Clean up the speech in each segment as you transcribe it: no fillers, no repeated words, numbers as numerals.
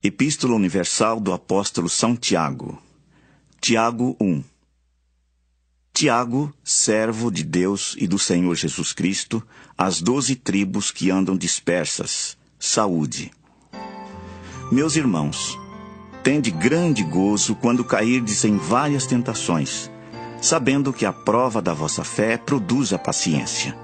Epístola Universal do Apóstolo São Tiago. Tiago 1. Tiago, servo de Deus e do Senhor Jesus Cristo, às 12 tribos que andam dispersas, saúde. Meus irmãos, tende grande gozo quando cairdes em várias tentações, sabendo que a prova da vossa fé produz a paciência.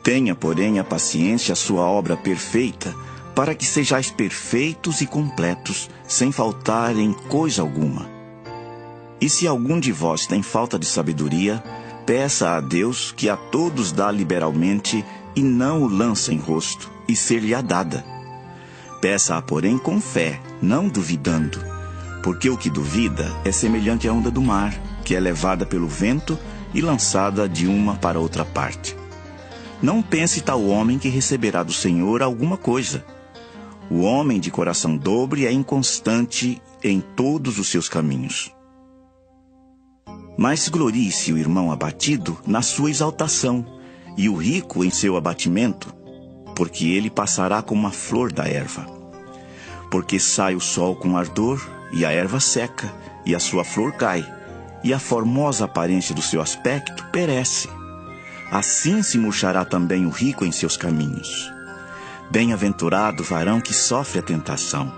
Tenha, porém, a paciência a sua obra perfeita, para que sejais perfeitos e completos, sem faltar em coisa alguma. E se algum de vós tem falta de sabedoria, peça a Deus, que a todos dá liberalmente, e não o lança em rosto, e ser-lhe-á dada. Peça-a, porém, com fé, não duvidando, porque o que duvida é semelhante à onda do mar, que é levada pelo vento e lançada de uma para outra parte. Não pense tal homem que receberá do Senhor alguma coisa. O homem de coração dobre é inconstante em todos os seus caminhos. Mas glorie-se o irmão abatido na sua exaltação, e o rico em seu abatimento, porque ele passará como a flor da erva. Porque sai o sol com ardor, e a erva seca, e a sua flor cai, e a formosa aparência do seu aspecto perece. Assim se murchará também o rico em seus caminhos. Bem-aventurado o varão que sofre a tentação,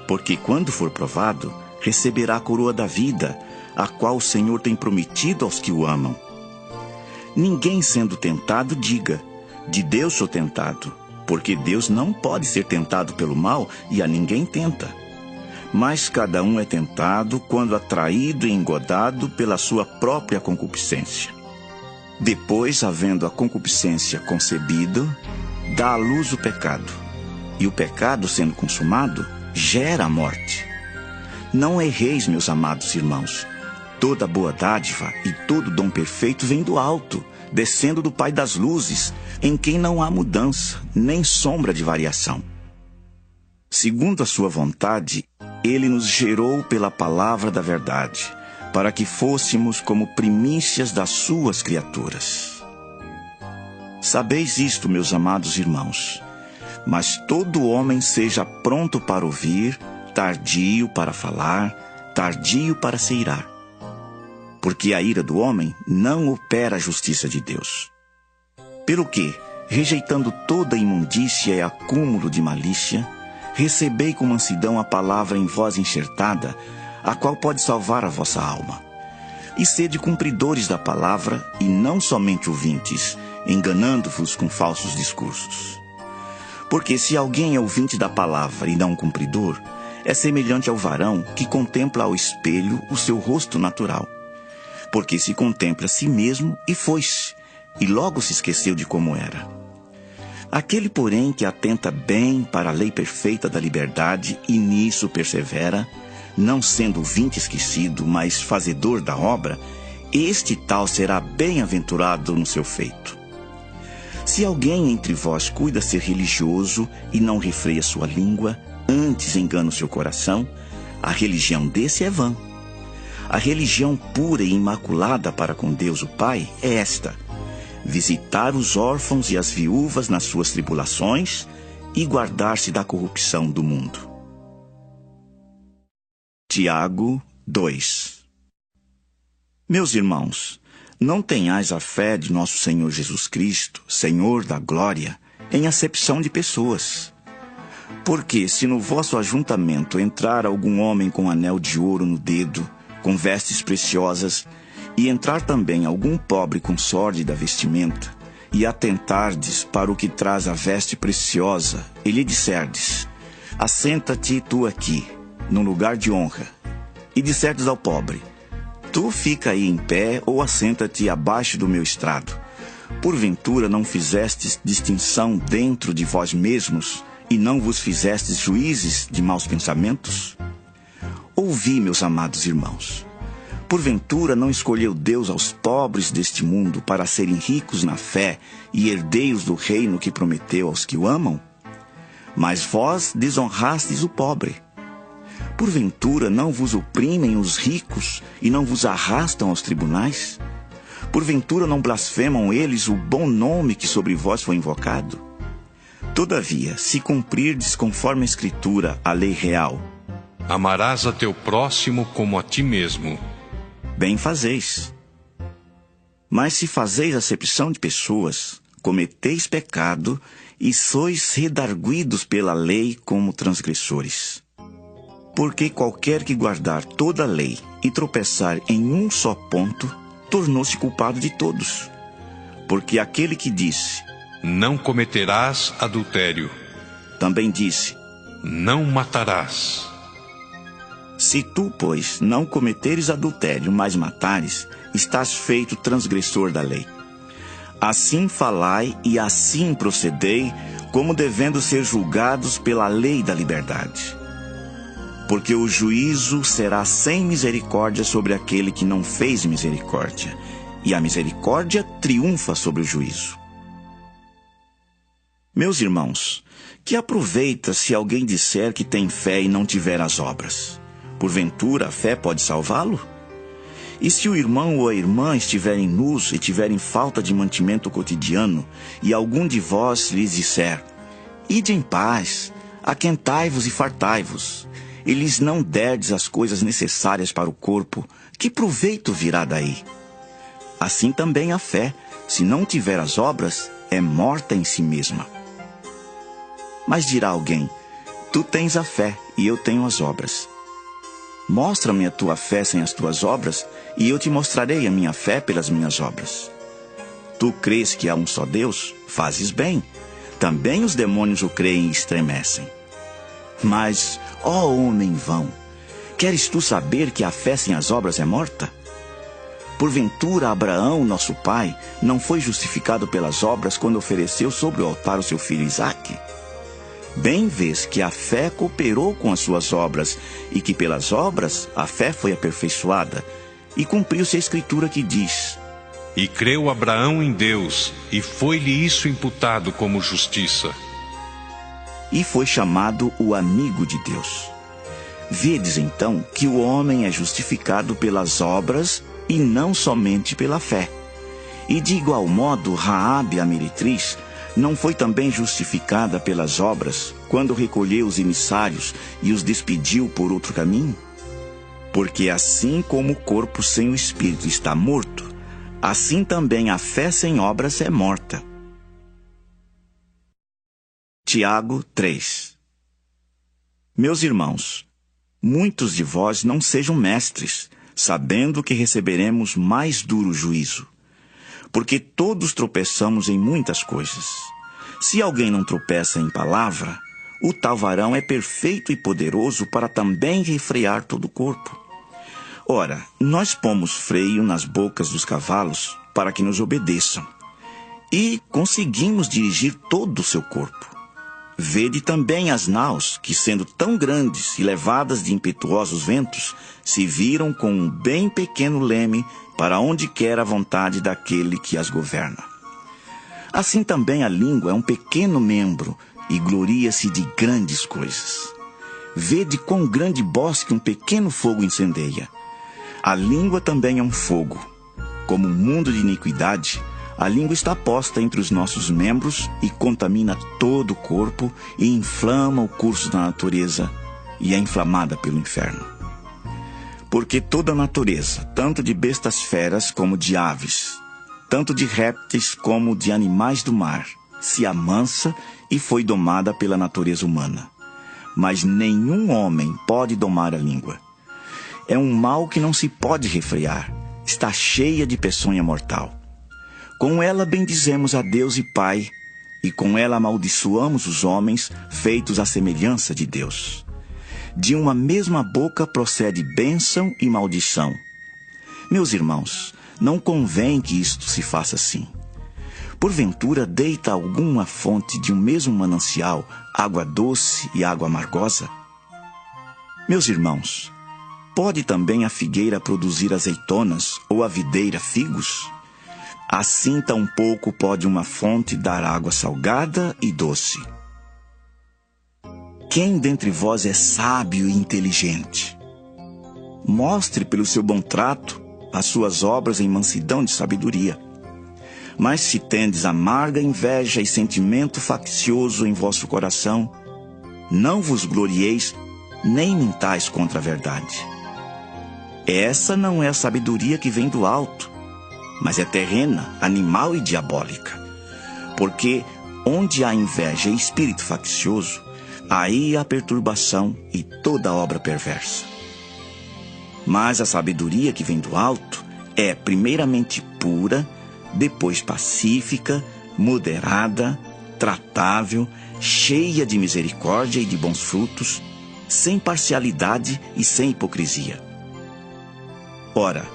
porque quando for provado, receberá a coroa da vida, a qual o Senhor tem prometido aos que o amam. Ninguém sendo tentado diga, de Deus sou tentado, porque Deus não pode ser tentado pelo mal e a ninguém tenta. Mas cada um é tentado quando atraído e engodado pela sua própria concupiscência. Depois, havendo a concupiscência concebido, dá à luz o pecado, e o pecado, sendo consumado, gera a morte. Não erreis, meus amados irmãos. Toda boa dádiva e todo dom perfeito vem do alto, descendo do Pai das luzes, em quem não há mudança, nem sombra de variação. Segundo a sua vontade, ele nos gerou pela palavra da verdade, para que fôssemos como primícias das suas criaturas. Sabeis isto, meus amados irmãos, mas todo homem seja pronto para ouvir, tardio para falar, tardio para se irar. Porque a ira do homem não opera a justiça de Deus. Pelo que, rejeitando toda imundícia e acúmulo de malícia, recebei com mansidão a palavra em vós enxertada, a qual pode salvar a vossa alma. E sede cumpridores da palavra, e não somente ouvintes, enganando-vos com falsos discursos. Porque se alguém é ouvinte da palavra e não cumpridor, é semelhante ao varão que contempla ao espelho o seu rosto natural. Porque se contempla a si mesmo e foi-se, e logo se esqueceu de como era. Aquele, porém, que atenta bem para a lei perfeita da liberdade e nisso persevera, não sendo ouvinte esquecido, mas fazedor da obra, este tal será bem-aventurado no seu feito. Se alguém entre vós cuida ser religioso e não refreia sua língua, antes engana o seu coração, a religião desse é vã. A religião pura e imaculada para com Deus o Pai é esta: visitar os órfãos e as viúvas nas suas tribulações e guardar-se da corrupção do mundo. Tiago 2. Meus irmãos, não tenhais a fé de nosso Senhor Jesus Cristo, Senhor da glória, em acepção de pessoas. Porque se no vosso ajuntamento entrar algum homem com anel de ouro no dedo, com vestes preciosas, e entrar também algum pobre com sórdida vestimenta, e atentardes para o que traz a veste preciosa, e lhe disserdes, assenta-te tu aqui, num lugar de honra, e disserdes ao pobre, tu fica aí em pé ou assenta-te abaixo do meu estrado. Porventura não fizestes distinção dentro de vós mesmos e não vos fizestes juízes de maus pensamentos? Ouvi, meus amados irmãos. Porventura não escolheu Deus aos pobres deste mundo para serem ricos na fé e herdeiros do reino que prometeu aos que o amam? Mas vós desonrastes o pobre. Porventura não vos oprimem os ricos e não vos arrastam aos tribunais? Porventura não blasfemam eles o bom nome que sobre vós foi invocado? Todavia, se cumprirdes conforme a Escritura, a lei real, Amarás a teu próximo como a ti mesmo. Bem fazeis. Mas se fazeis acepção de pessoas, cometeis pecado e sois redarguidos pela lei como transgressores. Porque qualquer que guardar toda a lei e tropeçar em um só ponto, tornou-se culpado de todos. Porque aquele que disse, não cometerás adultério, também disse, não matarás. Se tu, pois, não cometeres adultério, mas matares, estás feito transgressor da lei. Assim falai e assim procedei, como devendo ser julgados pela lei da liberdade. Porque o juízo será sem misericórdia sobre aquele que não fez misericórdia, e a misericórdia triunfa sobre o juízo. Meus irmãos, que aproveita se alguém disser que tem fé e não tiver as obras? Porventura a fé pode salvá-lo? E se o irmão ou a irmã estiverem nus e tiverem falta de mantimento cotidiano, e algum de vós lhes disser, ide em paz, aquentai-vos e fartai-vos, e lhes não derdes as coisas necessárias para o corpo, que proveito virá daí? Assim também a fé, se não tiver as obras, é morta em si mesma. Mas dirá alguém, tu tens a fé e eu tenho as obras. Mostra-me a tua fé sem as tuas obras, e eu te mostrarei a minha fé pelas minhas obras. Tu crês que há um só Deus? Fazes bem. Também os demônios o creem e estremecem. Mas, ó homem vão, queres tu saber que a fé sem as obras é morta? Porventura Abraão, nosso pai, não foi justificado pelas obras quando ofereceu sobre o altar o seu filho Isaque? Bem vês que a fé cooperou com as suas obras, e que pelas obras a fé foi aperfeiçoada, e cumpriu-se a escritura que diz, e creu Abraão em Deus, e foi-lhe isso imputado como justiça. E foi chamado o amigo de Deus. Vedes então que o homem é justificado pelas obras e não somente pela fé. E de igual modo, Raabe, a meretriz, não foi também justificada pelas obras, quando recolheu os emissários e os despediu por outro caminho? Porque assim como o corpo sem o espírito está morto, assim também a fé sem obras é morta. Tiago 3. Meus irmãos, muitos de vós não sejam mestres, sabendo que receberemos mais duro juízo. Porque todos tropeçamos em muitas coisas. Se alguém não tropeça em palavra, o tal varão é perfeito e poderoso para também refrear todo o corpo. Ora, nós pomos freio nas bocas dos cavalos para que nos obedeçam, e conseguimos dirigir todo o seu corpo. Vede também as naus, que sendo tão grandes e levadas de impetuosos ventos, se viram com um bem pequeno leme para onde quer a vontade daquele que as governa. Assim também a língua é um pequeno membro e gloria-se de grandes coisas. Vede quão grande bosque um pequeno fogo incendeia. A língua também é um fogo. Como um mundo de iniquidade, a língua está posta entre os nossos membros e contamina todo o corpo e inflama o curso da natureza e é inflamada pelo inferno. Porque toda a natureza, tanto de bestas feras como de aves, tanto de répteis como de animais do mar, se amansa e foi domada pela natureza humana. Mas nenhum homem pode domar a língua. É um mal que não se pode refrear, está cheia de peçonha mortal. Com ela bendizemos a Deus e Pai, e com ela amaldiçoamos os homens, feitos à semelhança de Deus. De uma mesma boca procede bênção e maldição. Meus irmãos, não convém que isto se faça assim. Porventura deita alguma fonte de um mesmo manancial água doce e água amargosa? Meus irmãos, pode também a figueira produzir azeitonas ou a videira figos? Assim tampouco pode uma fonte dar água salgada e doce. Quem dentre vós é sábio e inteligente? Mostre pelo seu bom trato as suas obras em mansidão de sabedoria. Mas se tendes amarga inveja e sentimento faccioso em vosso coração, não vos glorieis, nem mintais contra a verdade. Essa não é a sabedoria que vem do alto, mas é terrena, animal e diabólica. Porque onde há inveja e espírito faccioso, aí há perturbação e toda obra perversa. Mas a sabedoria que vem do alto é primeiramente pura, depois pacífica, moderada, tratável, cheia de misericórdia e de bons frutos, sem parcialidade e sem hipocrisia. Ora,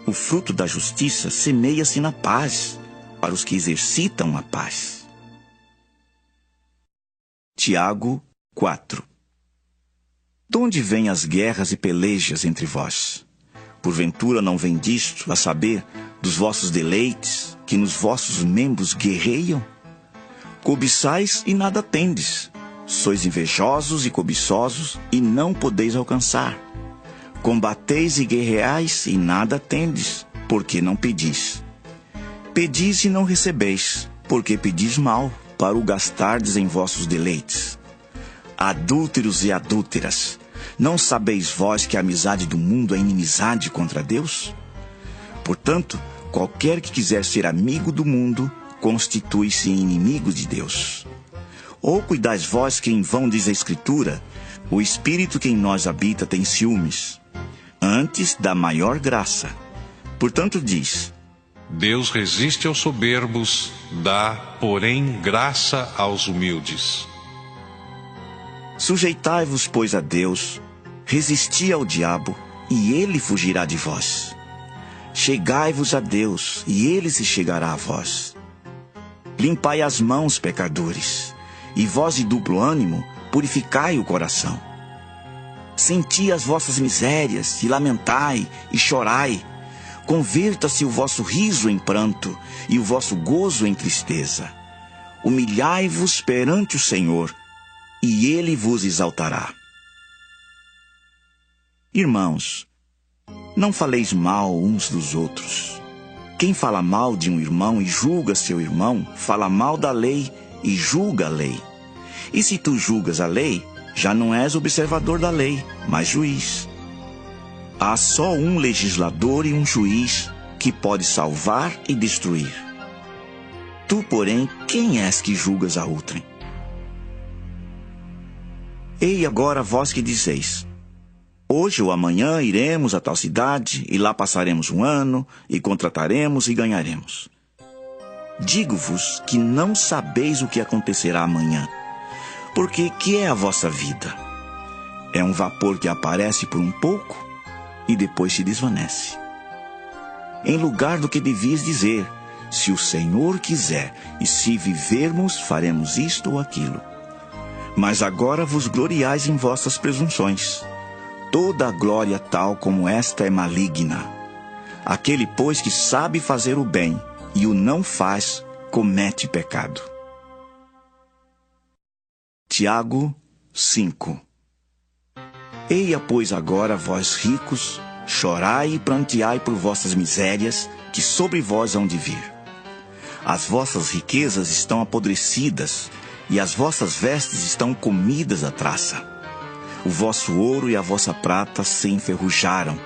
o fruto da justiça semeia-se na paz, para os que exercitam a paz. Tiago 4. De onde vêm as guerras e pelejas entre vós? Porventura não vem disto, a saber, dos vossos deleites, que nos vossos membros guerreiam? Cobiçais e nada tendes. Sois invejosos e cobiçosos e não podeis alcançar. Combateis e guerreais e nada tendes, porque não pedis. Pedis e não recebeis, porque pedis mal, para o gastardes em vossos deleites. Adúlteros e adúlteras, não sabeis vós que a amizade do mundo é inimizade contra Deus? Portanto, qualquer que quiser ser amigo do mundo, constitui-se inimigo de Deus. Ou cuidais vós que em vão diz a Escritura, o Espírito que em nós habita tem ciúmes. Antes dá maior graça. Portanto diz: Deus resiste aos soberbos, dá, porém, graça aos humildes. Sujeitai-vos, pois, a Deus, resisti ao diabo, e ele fugirá de vós. Chegai-vos a Deus, e ele se chegará a vós. Limpai as mãos, pecadores, e vós de duplo ânimo, purificai o coração. Senti as vossas misérias, e lamentai, e chorai. Converta-se o vosso riso em pranto, e o vosso gozo em tristeza. Humilhai-vos perante o Senhor, e ele vos exaltará. Irmãos, não faleis mal uns dos outros. Quem fala mal de um irmão e julga seu irmão, fala mal da lei e julga a lei. E se tu julgas a lei, já não és observador da lei, mas juiz. Há só um legislador e um juiz que pode salvar e destruir. Tu, porém, quem és que julgas a outrem? Ei agora vós que dizeis: hoje ou amanhã iremos a tal cidade, e lá passaremos um ano, e contrataremos e ganharemos. Digo-vos que não sabeis o que acontecerá amanhã. Porque que é a vossa vida? É um vapor que aparece por um pouco e depois se desvanece. Em lugar do que devias dizer: se o Senhor quiser, e se vivermos, faremos isto ou aquilo. Mas agora vos gloriais em vossas presunções. Toda a glória tal como esta é maligna. Aquele, pois, que sabe fazer o bem e o não faz, comete pecado. Tiago 5. Eia, pois, agora, vós ricos, chorai e pranteai por vossas misérias, que sobre vós hão de vir. As vossas riquezas estão apodrecidas, e as vossas vestes estão comidas à traça. O vosso ouro e a vossa prata se enferrujaram,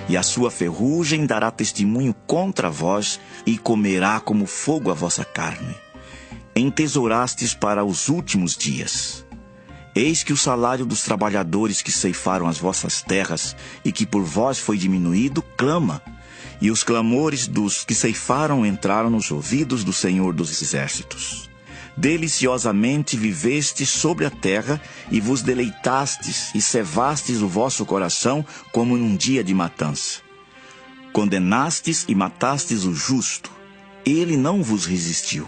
e a sua ferrugem dará testemunho contra vós, e comerá como fogo a vossa carne. Entesourastes para os últimos dias. Eis que o salário dos trabalhadores que ceifaram as vossas terras, e que por vós foi diminuído, clama, e os clamores dos que ceifaram entraram nos ouvidos do Senhor dos Exércitos. Deliciosamente vivestes sobre a terra, e vos deleitastes, e cevastes o vosso coração como num dia de matança. Condenastes e matastes o justo, ele não vos resistiu.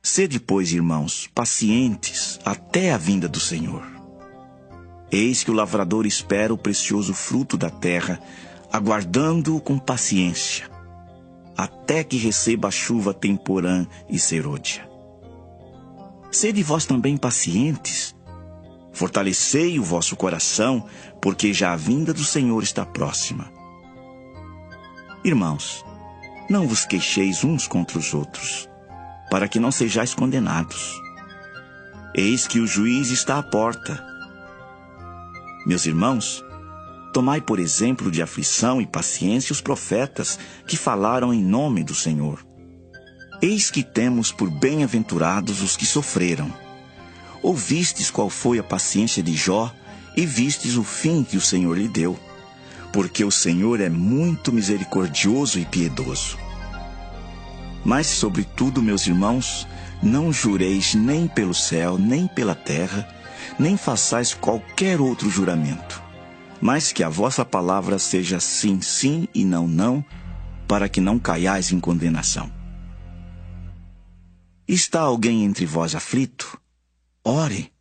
Sede, pois, irmãos, pacientes até a vinda do Senhor. Eis que o lavrador espera o precioso fruto da terra, aguardando-o com paciência, até que receba a chuva temporã e serôdia. Sede vós também pacientes, fortalecei o vosso coração, porque já a vinda do Senhor está próxima. Irmãos, não vos queixeis uns contra os outros, para que não sejais condenados. Eis que o juiz está à porta. Meus irmãos, tomai por exemplo de aflição e paciência os profetas que falaram em nome do Senhor. Eis que temos por bem-aventurados os que sofreram. Ouvistes qual foi a paciência de Jó e vistes o fim que o Senhor lhe deu, porque o Senhor é muito misericordioso e piedoso. Mas, sobretudo, meus irmãos, não jureis nem pelo céu, nem pela terra, nem façais qualquer outro juramento, mas que a vossa palavra seja sim, sim e não, não, para que não caiais em condenação. Está alguém entre vós aflito? Ore.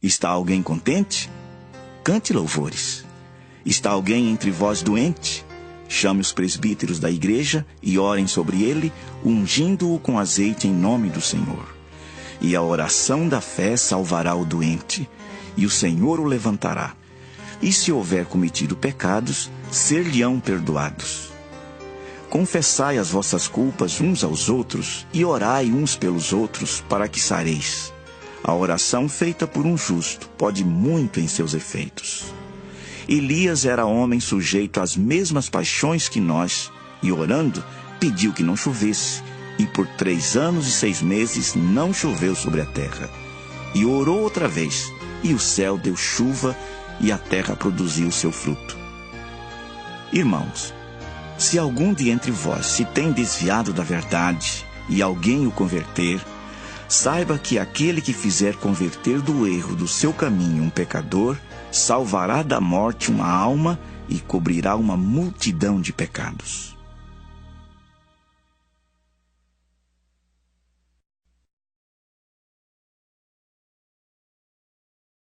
Está alguém contente? Cante louvores. Está alguém entre vós doente? Chame os presbíteros da igreja e orem sobre ele, ungindo-o com azeite em nome do Senhor. E a oração da fé salvará o doente, e o Senhor o levantará. E se houver cometido pecados, ser-lhe-ão perdoados. Confessai as vossas culpas uns aos outros, e orai uns pelos outros, para que sareis. A oração feita por um justo pode muito em seus efeitos. Elias era homem sujeito às mesmas paixões que nós, e orando, pediu que não chovesse, e por 3 anos e 6 meses não choveu sobre a terra. E orou outra vez, e o céu deu chuva, e a terra produziu seu fruto. Irmãos, se algum de entre vós se tem desviado da verdade, e alguém o converter, saiba que aquele que fizer converter do erro do seu caminho um pecador, salvará da morte uma alma e cobrirá uma multidão de pecados.